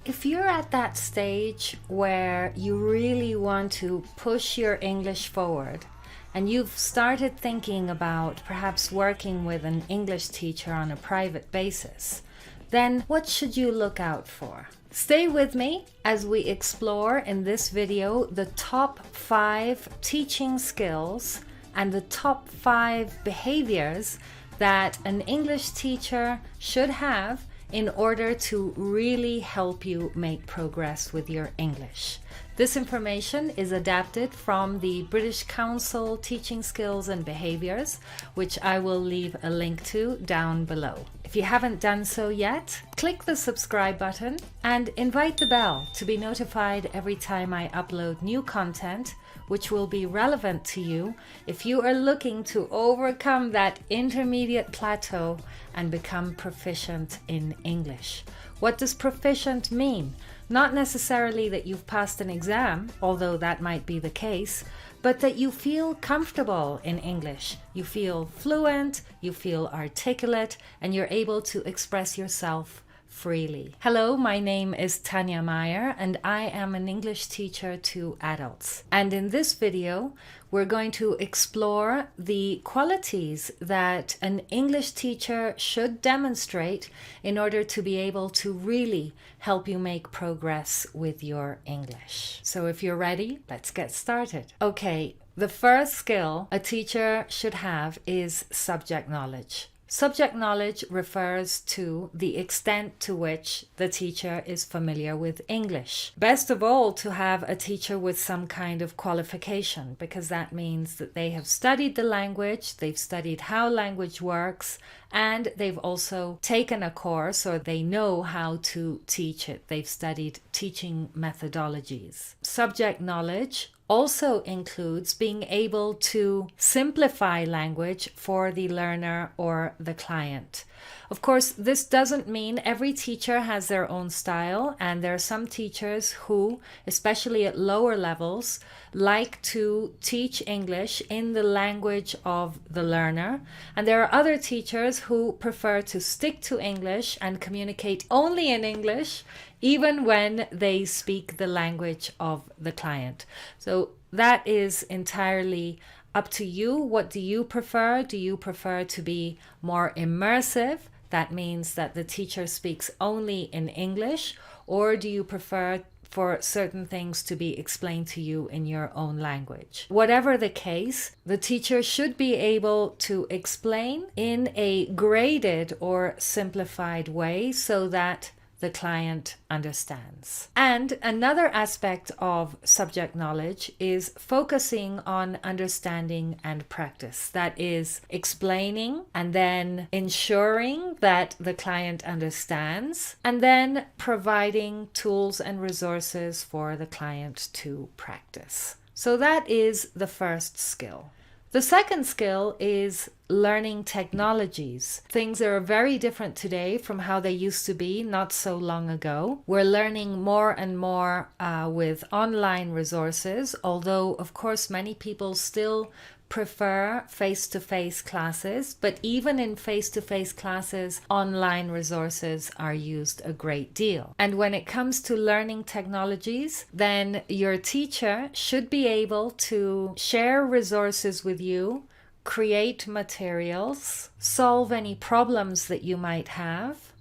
If you're at that stage where you really want to push your English forward and you've started thinking about perhaps working with an English teacher on a private basis, then what should you look out for? Stay with me as we explore in this video the top 5 teaching skills and the top 5 behaviors that an English teacher should have in order to really help you make progress with your English. This information is adapted from the British Council Teaching Skills and Behaviours, which I will leave a link to down below. If you haven't done so yet, click the subscribe button and invite the bell to be notified every time I upload new content, which will be relevant to you if you are looking to overcome that intermediate plateau and become proficient in English. What does proficient mean? Not necessarily that you've passed an exam, although that might be the case, but that you feel comfortable in English. You feel fluent, you feel articulate, and you're able to express yourself freely. Hello, my name is Tanya Meyer, and I am an English teacher to adults. And in this video, we're going to explore the qualities that an English teacher should demonstrate in order to be able to really help you make progress with your English. So if you're ready, let's get started. Okay, the first skill a teacher should have is subject knowledge. Subject knowledge refers to the extent to which the teacher is familiar with English. Best of all, to have a teacher with some kind of qualification, because that means that they have studied the language, they've studied how language works, and they've also taken a course or they know how to teach it. They've studied teaching methodologies. Subject knowledge also includes being able to simplify language for the learner or the client. Of course, this doesn't mean every teacher has their own style, and there are some teachers who, especially at lower levels, like to teach English in the language of the learner, and there are other teachers who prefer to stick to English and communicate only in English, even when they speak the language of the client. So that is entirely up to you. What do you prefer? Do you prefer to be more immersive? That means that the teacher speaks only in English, or do you prefer for certain things to be explained to you in your own language? Whatever the case, the teacher should be able to explain in a graded or simplified way so that the client understands. And another aspect of subject knowledge is focusing on understanding and practice. That is explaining and then ensuring that the client understands, and then providing tools and resources for the client to practice. So that is the first skill. The second skill is learning technologies. Things are very different today from how they used to be not so long ago. We're learning more and more with online resources, although of course many people still prefer face-to-face classes, but even in face-to-face classes, online resources are used a great deal. And when it comes to learning technologies, then your teacher should be able to share resources with you, create materials, solve any problems that you might have,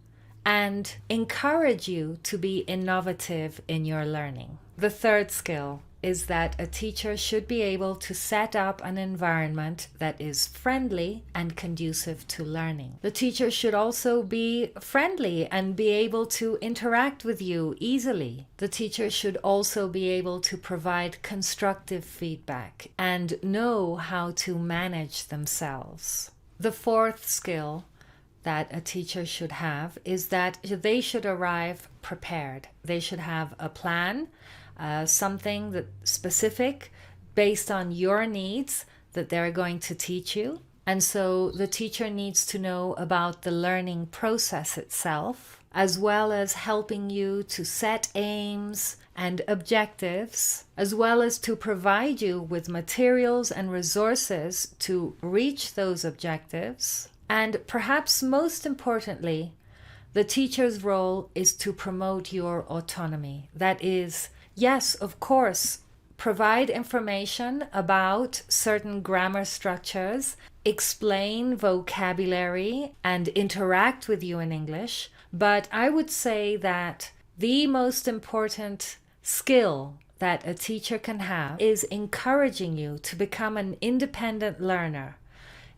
and encourage you to be innovative in your learning. The third skill is that a teacher should be able to set up an environment that is friendly and conducive to learning. The teacher should also be friendly and be able to interact with you easily. The teacher should also be able to provide constructive feedback and know how to manage themselves. The fourth skill that a teacher should have is that they should arrive prepared. They should have a plan, something that specific based on your needs that they're going to teach you. And so the teacher needs to know about the learning process itself, as well as helping you to set aims and objectives, as well as to provide you with materials and resources to reach those objectives. And perhaps most importantly, The teacher's role is to promote your autonomy. That is, yes, of course, provide information about certain grammar structures, explain vocabulary, and interact with you in English. But I would say that the most important skill that a teacher can have is encouraging you to become an independent learner.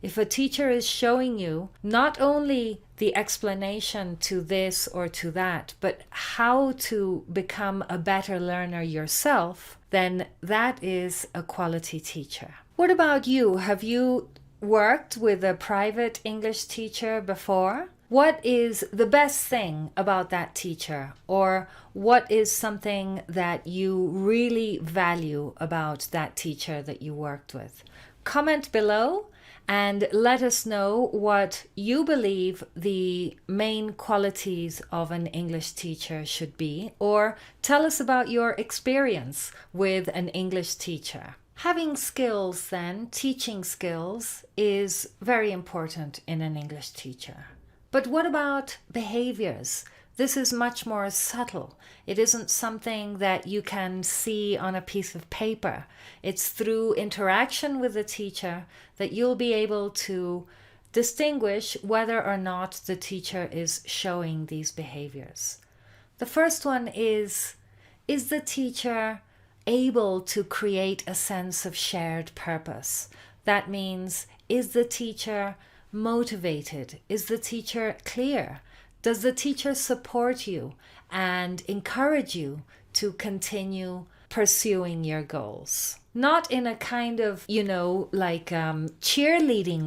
If a teacher is showing you not only the explanation to this or to that, but how to become a better learner yourself, then that is a quality teacher. What about you? Have you worked with a private English teacher before? What is the best thing about that teacher? Or what is something that you really value about that teacher that you worked with? Comment below and let us know what you believe the main qualities of an English teacher should be, or tell us about your experience with an English teacher. Having skills then, teaching skills, is very important in an English teacher. But what about behaviors? This is much more subtle. It isn't something that you can see on a piece of paper. It's through interaction with the teacher that you'll be able to distinguish whether or not the teacher is showing these behaviors. The first one is the teacher able to create a sense of shared purpose? That means, is the teacher motivated? Is the teacher clear? Does the teacher support you and encourage you to continue pursuing your goals? Not in a kind of, cheerleading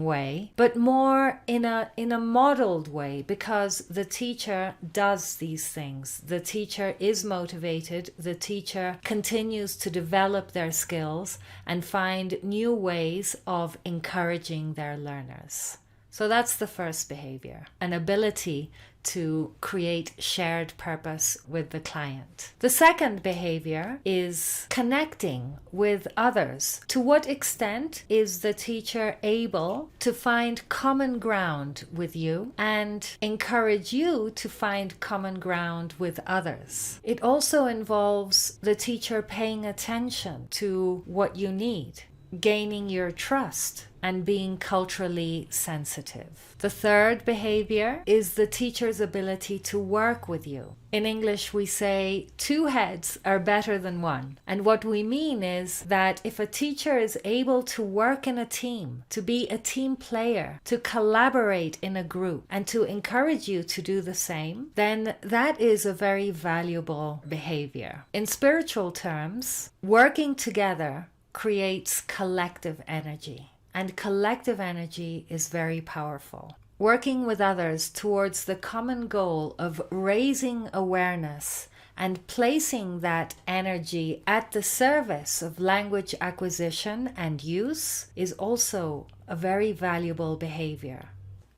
way, but more in a modeled way, because the teacher does these things. The teacher is motivated. The teacher continues to develop their skills and find new ways of encouraging their learners. So that's the first behavior, an ability to create shared purpose with the client. The second behavior is connecting with others. To what extent is the teacher able to find common ground with you and encourage you to find common ground with others? It also involves the teacher paying attention to what you need, gaining your trust, and being culturally sensitive. The third behavior is the teacher's ability to work with you. In English, we say 2 heads are better than 1. And what we mean is that if a teacher is able to work in a team, to be a team player, to collaborate in a group, and to encourage you to do the same, then that is a very valuable behavior. In spiritual terms, working together creates collective energy. And collective energy is very powerful. Working with others towards the common goal of raising awareness and placing that energy at the service of language acquisition and use is also a very valuable behavior.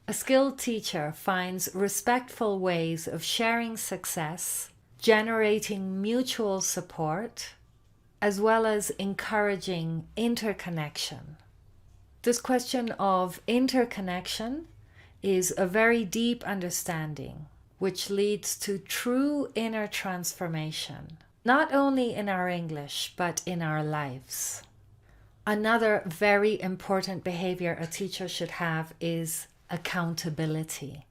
A skilled teacher finds respectful ways of sharing success, generating mutual support, as well as encouraging interconnection. This question of interconnection is a very deep understanding, which leads to true inner transformation, not only in our English, but in our lives. Another very important behavior a teacher should have is accountability.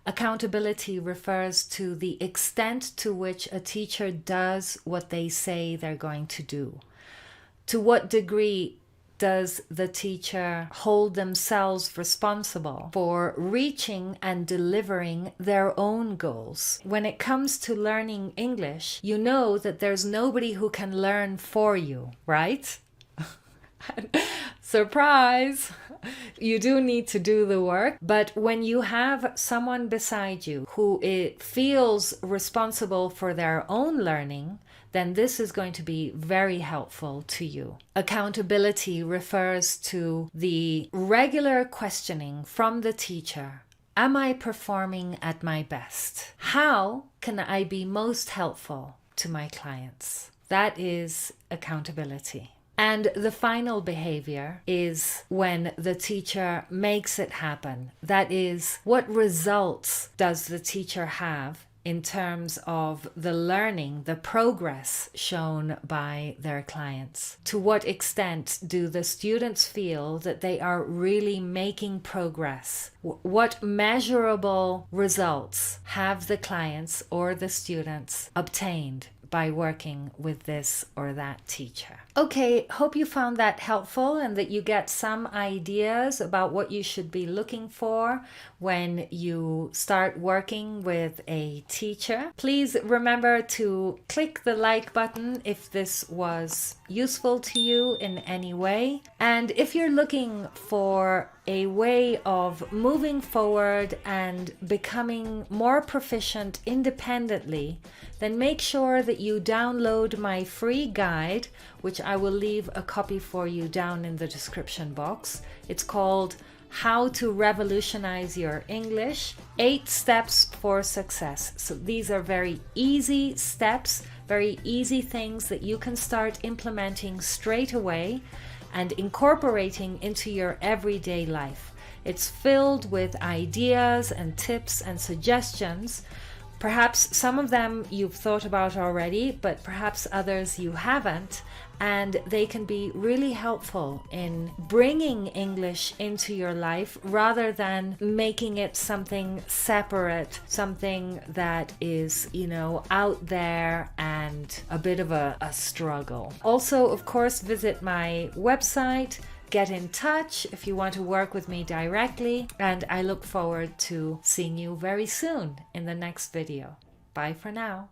Accountability refers to the extent to which a teacher does what they say they're going to do. To what degree does the teacher hold themselves responsible for reaching and delivering their own goals? When it comes to learning English, you know that there's nobody who can learn for you, right? Surprise! You do need to do the work, but when you have someone beside you who feels responsible for their own learning, then this is going to be very helpful to you. Accountability refers to the regular questioning from the teacher. Am I performing at my best? How can I be most helpful to my clients? That is accountability. And the final behavior is when the teacher makes it happen. That is, what results does the teacher have in terms of the learning, the progress shown by their clients? To what extent do the students feel that they are really making progress? What measurable results have the clients or the students obtained by working with this or that teacher? Okay, hope you found that helpful and that you get some ideas about what you should be looking for when you start working with a teacher. Please remember to click the like button if this was useful to you in any way. And if you're looking for a way of moving forward and becoming more proficient independently, then make sure that you download my free guide, which I will leave a copy for you down in the description box. It's called How to Revolutionize Your English, 8 Steps for Success. So these are very easy steps, very easy things that you can start implementing straight away and incorporating into your everyday life. It's filled with ideas and tips and suggestions. Perhaps some of them you've thought about already, but perhaps others you haven't, and they can be really helpful in bringing English into your life rather than making it something separate, something that is, out there and a bit of a struggle. Also, of course, visit my website. Get in touch if you want to work with me directly, and I look forward to seeing you very soon in the next video. Bye for now.